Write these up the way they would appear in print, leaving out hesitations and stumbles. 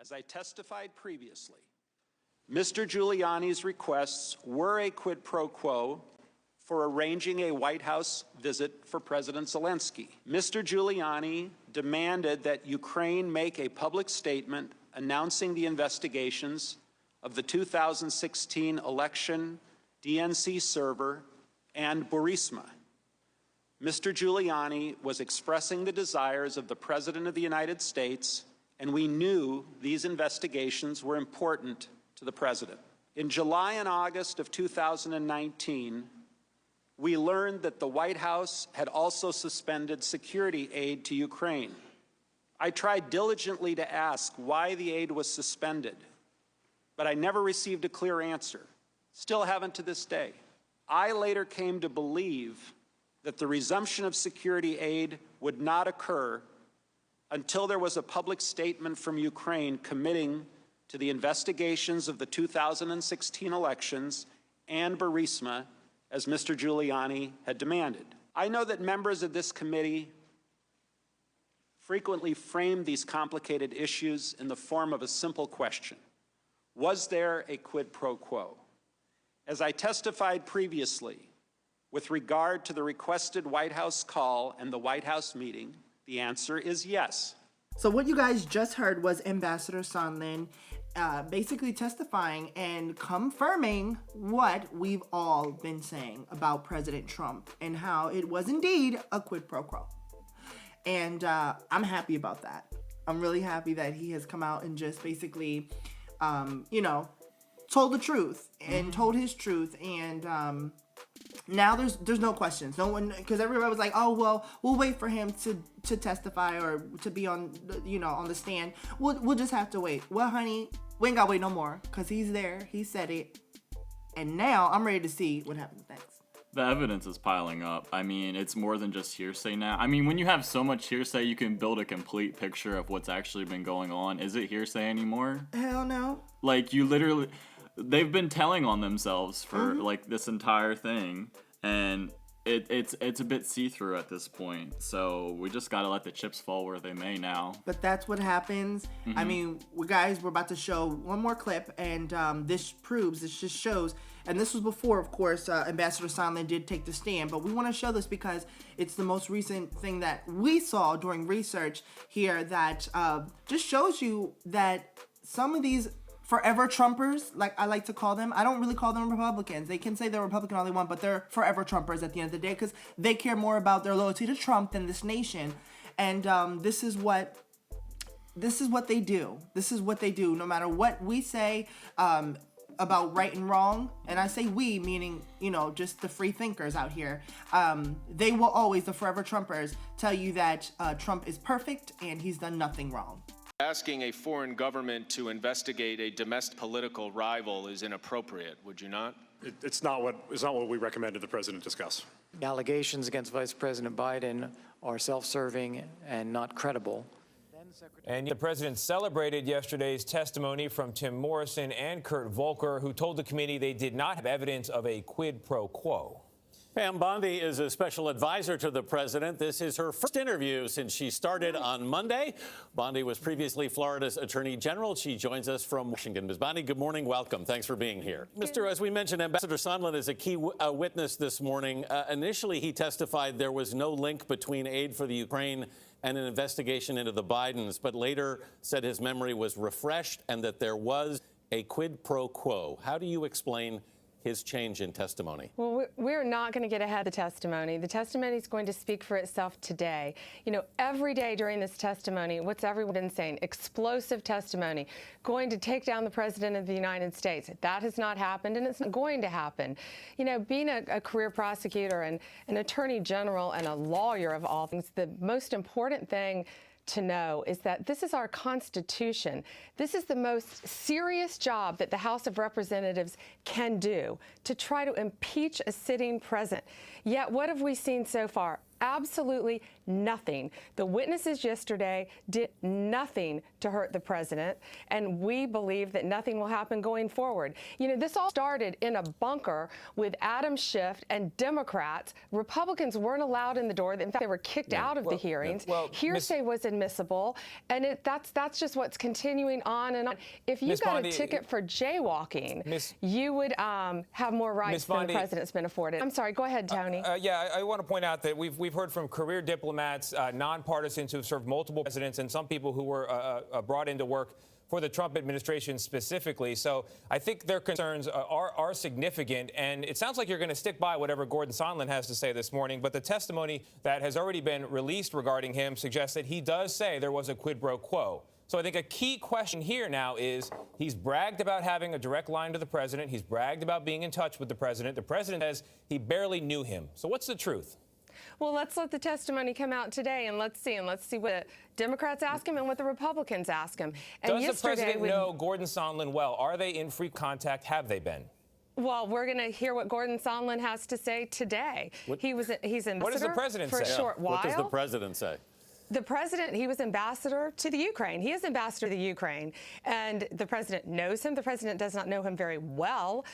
As I testified previously, Mr. Giuliani's requests were a quid pro quo for arranging a White House visit for President Zelensky. Mr. Giuliani demanded that Ukraine make a public statement announcing the investigations of the 2016 election DNC server and Burisma. Mr. Giuliani was expressing the desires of the President of the United States, and we knew these investigations were important to the President. In July and August of 2019, we learned that the White House had also suspended security aid to Ukraine. I tried diligently to ask why the aid was suspended, but I never received a clear answer. Still haven't to this day. I later came to believe that the resumption of security aid would not occur until there was a public statement from Ukraine committing to the investigations of the 2016 elections and Burisma, as Mr. Giuliani had demanded. I know that members of this committee frequently frame these complicated issues in the form of a simple question: was there a quid pro quo? As I testified previously, with regard to the requested White House call and the White House meeting, the answer is yes. So what you guys just heard was Ambassador Sondland basically testifying and confirming what we've all been saying about President Trump and how it was indeed a quid pro quo. And I'm happy about that. I'm really happy that he has come out and just basically, told the truth and told his truth. And now there's no questions. No one, because everybody was like, oh, well, we'll wait for him to testify or to be on, on the stand. We'll just have to wait. Well, honey, we ain't got to wait no more, because he's there. He said it. And now I'm ready to see what happens next. The evidence is piling up. I mean, it's more than just hearsay now. I mean, when you have so much hearsay, you can build a complete picture of what's actually been going on. Is it hearsay anymore? Hell no. Like, you literally... They've been telling on themselves for, like, this entire thing. And it's a bit see-through at this point. So we just got to let the chips fall where they may now. But that's what happens. I mean, we're about to show one more clip. And this just shows... And this was before, of course, Ambassador Sondland did take the stand. But we want to show this because it's the most recent thing that we saw during research here that just shows you that some of these forever Trumpers, like I like to call them, I don't really call them Republicans. They can say they're Republican all they want, but they're forever Trumpers at the end of the day because they care more about their loyalty to Trump than this nation. And this is what they do. This is what they do. No matter what we say, about right and wrong, and I say we, meaning, just the free thinkers out here, they will always, the forever Trumpers, tell you that Trump is perfect and he's done nothing wrong. Asking a foreign government to investigate a domestic political rival is inappropriate, would you not? It's not what we recommended the president discuss. The allegations against Vice President Biden are self-serving and not credible. And the president celebrated yesterday's testimony from Tim Morrison and Kurt Volker, who told the committee they did not have evidence of a quid pro quo. Pam Bondi is a special advisor to the president. This is her first interview since she started on Monday. Bondi was previously Florida's attorney general. She joins us from Washington. Ms. Bondi, good morning. Welcome. Thanks for being here. As we mentioned, Ambassador Sondland is a key witness this morning. Initially, he testified there was no link between aid for the Ukraine and an investigation into the Bidens, but later said his memory was refreshed and that there was a quid pro quo. How do you explain his change in testimony? Well, we're not going to get ahead of the testimony. The testimony is going to speak for itself today. Every day during this testimony, what's everyone been saying? Explosive testimony, going to take down the President of the United States. That has not happened, and it's not going to happen. Being a career prosecutor and an attorney general and a lawyer of all things, the most important thing to know is that this is our Constitution. This is the most serious job that the House of Representatives can do, to try to impeach a sitting president. Yet what have we seen so far? Absolutely nothing. The witnesses yesterday did nothing to hurt the president, and we believe that nothing will happen going forward. You know, this all started in a bunker with Adam Schiff and Democrats. Republicans weren't allowed in the door. In fact, they were kicked out of the hearings. Hearsay was admissible, and that's just what's continuing on and on. If you got a ticket for jaywalking, you would have more rights than the president's been afforded. I'm sorry. Go ahead, Tony. Yeah, I want to point out that we've heard from career diplomats, nonpartisans who have served multiple presidents, and some people who were brought into work for the Trump administration specifically. So I think their concerns are significant, and it sounds like you're going to stick by whatever Gordon Sondland has to say this morning. But the testimony that has already been released regarding him suggests that he does say there was a quid pro quo. So I think a key question here now is he's bragged about having a direct line to the president. He's bragged about being in touch with the president. The president says he barely knew him. So what's the truth? Well, let's let the testimony come out today, and let's see what the Democrats ask him and what the Republicans ask him. And does the president know Gordon Sondland well? Are they in free contact? Have they been? Well, we're going to hear what Gordon Sondland has to say today. He's ambassador what does the president for say? a short while. What does the president say? The president, he was ambassador to the Ukraine. He is ambassador to the Ukraine, and the president knows him. The president does not know him very well.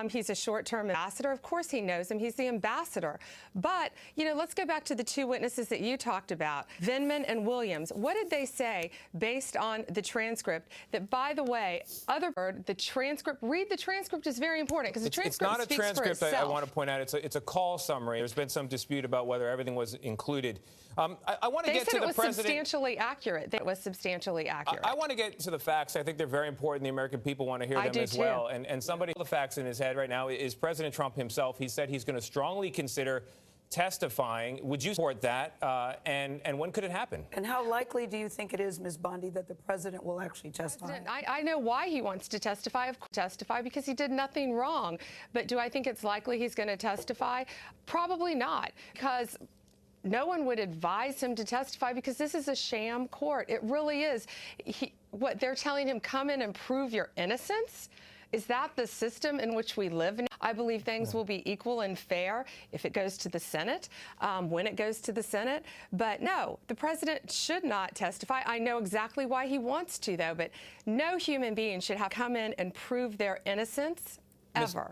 He's a short-term ambassador. Of course he knows him. He's the ambassador. But, you know, let's go back to the two witnesses that you talked about, Vindman and Williams. What did they say based on the transcript that, by the way, the transcript, read the transcript is very important because the transcript speaks for itself. It's not a transcript, I want to point out. It's a call summary. There's been some dispute about whether everything was included. I want to get to the president. Substantially accurate. It was substantially accurate. I want to get to the facts. I think they're very important. The American people want to hear them as well. And somebody with the facts in his head right now is President Trump himself. He said he's going to strongly consider testifying. Would you support that? And when could it happen? And how likely do you think it is, Ms. Bondi, that the president will actually testify? I know why he wants to testify. Of course, testify because he did nothing wrong. But do I think it's likely he's going to testify? Probably not, because no one would advise him to testify because this is a sham court. It really is. What they're telling him, come in and prove your innocence? Is that the system in which we live? I believe things will be equal and fair if it goes to the Senate, when it goes to the Senate. But no, the president should not testify. I know exactly why he wants to, though, but no human being should have to come in and prove their innocence.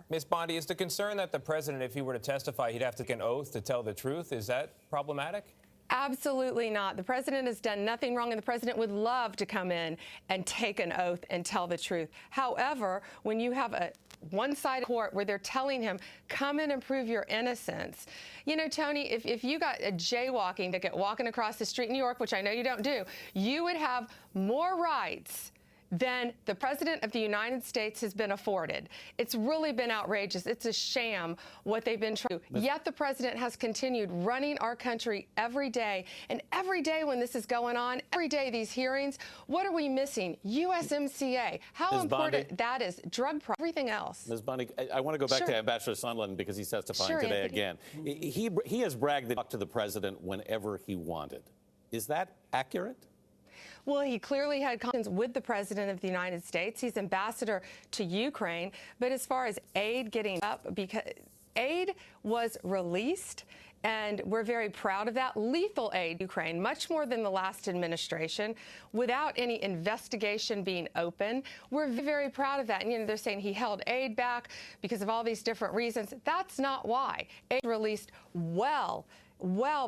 Ms. Bondi, is the concern that the president, if he were to testify, he'd have to take an oath to tell the truth? Is that problematic? Absolutely not. The president has done nothing wrong, and the president would love to come in and take an oath and tell the truth. However, when you have a one-sided court where they're telling him, come in and prove your innocence. You know, Tony, if you got a jaywalking ticket walking across the street in New York, which I know you don't do, you would have more rights than the President of the United States has been afforded. It's really been outrageous. It's a sham what they've been trying to do. Yet the President has continued running our country every day. And every day when this is going on, every day these hearings, what are we missing? USMCA. How important that is. Drug price, everything else. Ms. Bondi, I want to go back to Ambassador Sondland because he's testifying today again. He has bragged that he talked to the President whenever he wanted. Is that accurate? Well, he clearly had conversations with the President of the United States. He's ambassador to Ukraine. But as far as aid getting up, because aid was released, and we're very proud of that. Lethal aid to Ukraine, much more than the last administration, without any investigation being open. We're very proud of that. And, you know, they're saying he held aid back because of all these different reasons. That's not why. Aid released well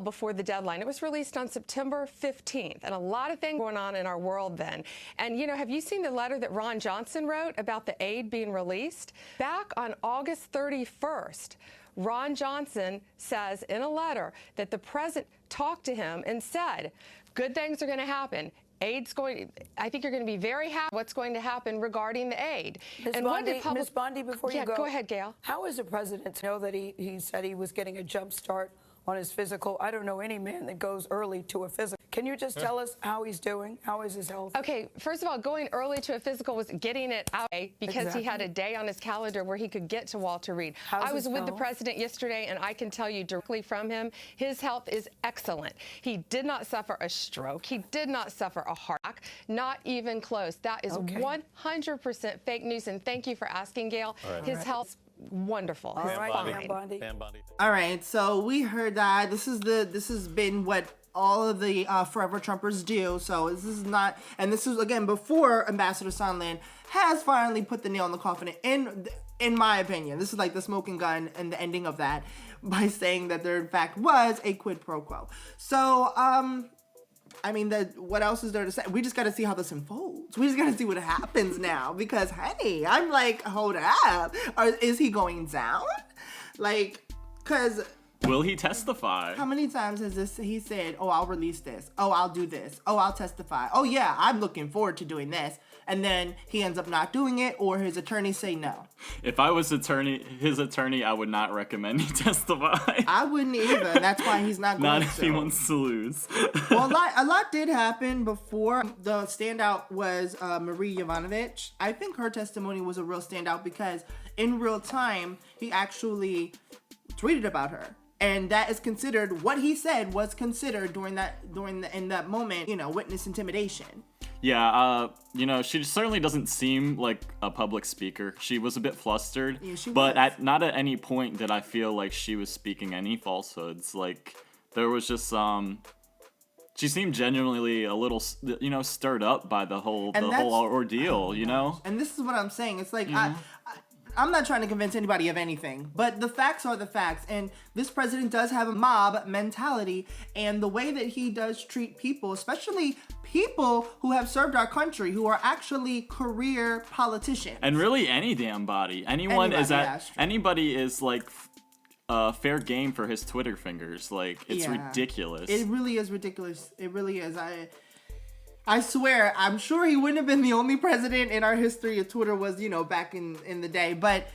before the deadline. It was released on September 15th, and a lot of things going on in our world then. And, you know, have you seen the letter that Ron Johnson wrote about the aid being released? Back on August 31st, Ron Johnson says in a letter that the president talked to him and said, good things are going to happen. Aid's going. I think you're going to be very happy what's going to happen regarding the aid. Ms. Bondi, before you go, go ahead, Gail. How is the president to know that he said he was getting a jump start on his physical? I don't know any man that goes early to a physical. Can you just tell us how he's doing? How is his health? Okay, first of all, going early to a physical was getting it out because he had a day on his calendar where he could get to Walter Reed. I was with the president yesterday, and I can tell you directly from him, his health is excellent. He did not suffer a stroke. He did not suffer a heart attack, not even close. That is 100% fake news, and thank you for asking, Gail. His health wonderful. All He's right, fine. Pam Bondi. Pam Bondi. All right, so we heard that this has been what all of the forever Trumpers do. So this is not, and this is again before Ambassador Sondland has finally put the nail in the coffin. In my opinion, this is like the smoking gun and the ending of that by saying that there in fact was a quid pro quo. So I mean, what else is there to say? We just got to see how this unfolds. We just got to see what happens now. Because, honey, I'm like, hold up. Is he going down? Like, because... Will he testify? How many times has he said, oh, I'll release this. Oh, I'll do this. Oh, I'll testify. Oh, yeah, I'm looking forward to doing this. And then he ends up not doing it, or his attorneys say no. If I was his attorney, I would not recommend he testify. I wouldn't either. And that's why he's not going to. Not if he wants to lose. Well, a lot did happen before. The standout was Marie Yovanovitch. I think her testimony was a real standout because in real time, he actually tweeted about her. And that is considered, what he said was considered in that moment, witness intimidation. Yeah, she certainly doesn't seem like a public speaker. She was a bit flustered, yeah, but not at any point did I feel like she was speaking any falsehoods. Like, there was just she seemed genuinely a little, stirred up by the whole ordeal, And this is what I'm saying. It's like, I'm not trying to convince anybody of anything, but the facts are the facts. And this president does have a mob mentality, and the way that he does treat people, especially people who have served our country, who are actually career politicians. And really any damn body. Anybody is like fair game for his Twitter fingers. Like, it's ridiculous. It really is ridiculous. It really is. I swear, I'm sure he wouldn't have been the only president in our history if Twitter was, back in the day, but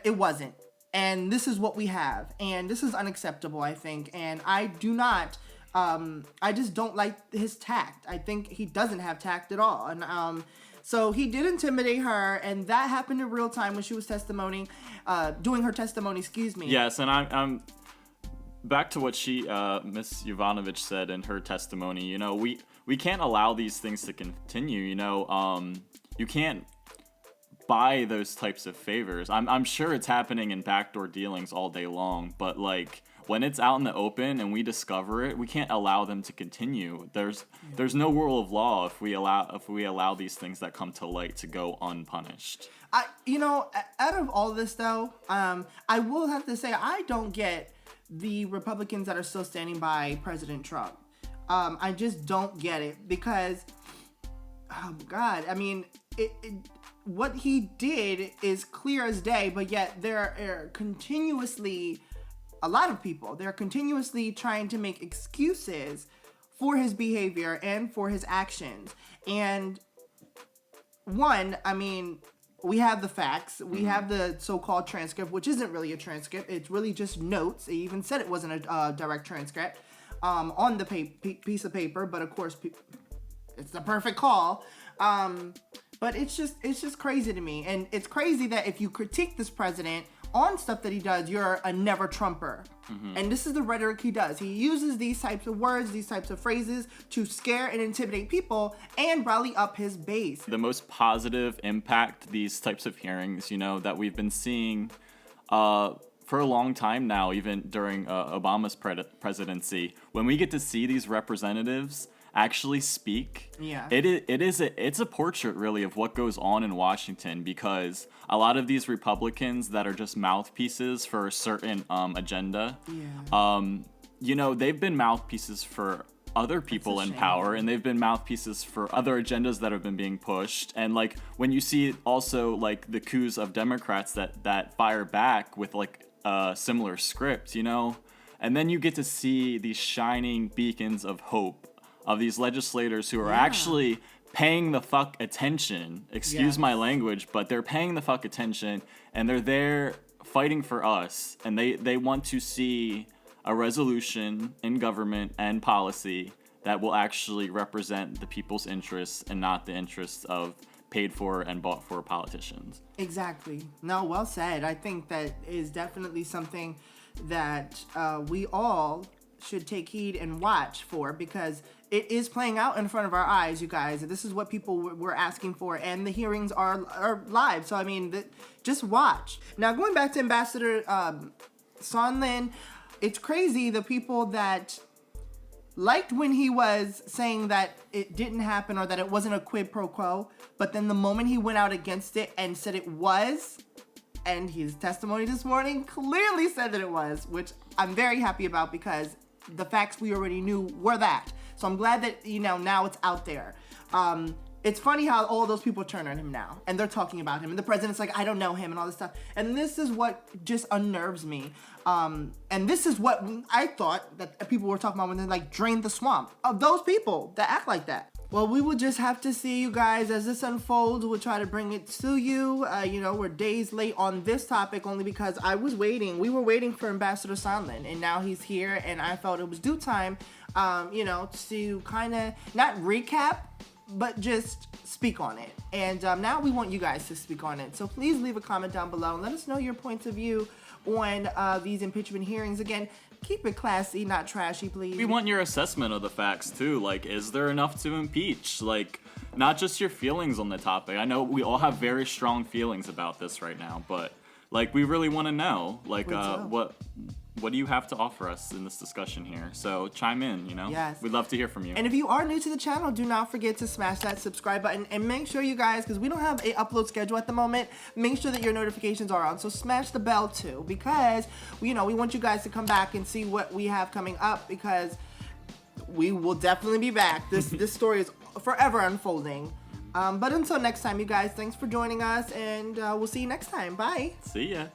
it wasn't. And this is what we have. And this is unacceptable, I think. And I do not, I just don't like his tact. I think he doesn't have tact at all. And so he did intimidate her, and that happened in real time when she was doing her testimony, Yes, and I'm back to what Miss Yovanovitch said in her testimony. We can't allow these things to continue, you can't buy those types of favors. I'm sure it's happening in backdoor dealings all day long, but like when it's out in the open and we discover it, we can't allow them to continue. There's no rule of law if we allow these things that come to light to go unpunished. Out of all this though, I will have to say I don't get the Republicans that are still standing by President Trump. I just don't get it because, oh God, I mean, what he did is clear as day, but yet there are continuously, a lot of people, they're continuously trying to make excuses for his behavior and for his actions. And one, I mean, we have the facts. We have the so-called transcript, which isn't really a transcript. It's really just notes. He even said it wasn't a direct transcript on the piece of paper, but of course, it's the perfect call. But it's just crazy to me. And it's crazy that if you critique this president on stuff that he does, you're a never Trumper. And this is the rhetoric he does. He uses these types of words, these types of phrases to scare and intimidate people and rally up his base. The most positive impact these types of hearings, that we've been seeing for a long time now, even during Obama's presidency, when we get to see these representatives actually speak, it's a portrait really of what goes on in Washington, because a lot of these Republicans that are just mouthpieces for a certain agenda, they've been mouthpieces for other people in power, and they've been mouthpieces for other agendas that have been being pushed. And like when you see also like the coups of Democrats that fire back with like a similar script, and then you get to see these shining beacons of hope of these legislators who are actually paying the fuck attention. Excuse my language, but they're paying the fuck attention, and they're there fighting for us, and they want to see a resolution in government and policy that will actually represent the people's interests and not the interests of paid for and bought for politicians. Exactly. No, well said. I think that is definitely something that we all should take heed and watch for, because it is playing out in front of our eyes, you guys. This is what people were asking for, and the hearings are live. So, I mean, just watch. Now, going back to Ambassador Sondland, it's crazy the people that liked when he was saying that it didn't happen or that it wasn't a quid pro quo, but then the moment he went out against it and said it was, and his testimony this morning clearly said that it was, which I'm very happy about because the facts we already knew were that. So I'm glad that, now it's out there. It's funny how all those people turn on him now, and they're talking about him, and the president's like, I don't know him, and all this stuff. And this is what just unnerves me. And this is what I thought that people were talking about when they like drained the swamp of those people that act like that. Well, we will just have to see, you guys, as this unfolds. We'll try to bring it to you. We're days late on this topic only because I was waiting. We were waiting for Ambassador Sondland, and now he's here, and I felt it was due time, to kind of not recap, but just speak on it. And now we want you guys to speak on it. So please leave a comment down below and let us know your points of view on these impeachment hearings. Again, keep it classy, not trashy, please. We want your assessment of the facts too. Like, is there enough to impeach? Like, not just your feelings on the topic. I know we all have very strong feelings about this right now, but like, we really want to know, like, what do you have to offer us in this discussion here? So chime in, Yes. We'd love to hear from you. And if you are new to the channel, do not forget to smash that subscribe button and make sure you guys, because we don't have a upload schedule at the moment, make sure that your notifications are on. So smash the bell too, because, we want you guys to come back and see what we have coming up, because we will definitely be back. This story is forever unfolding. But until next time, you guys, thanks for joining us, and we'll see you next time. Bye. See ya.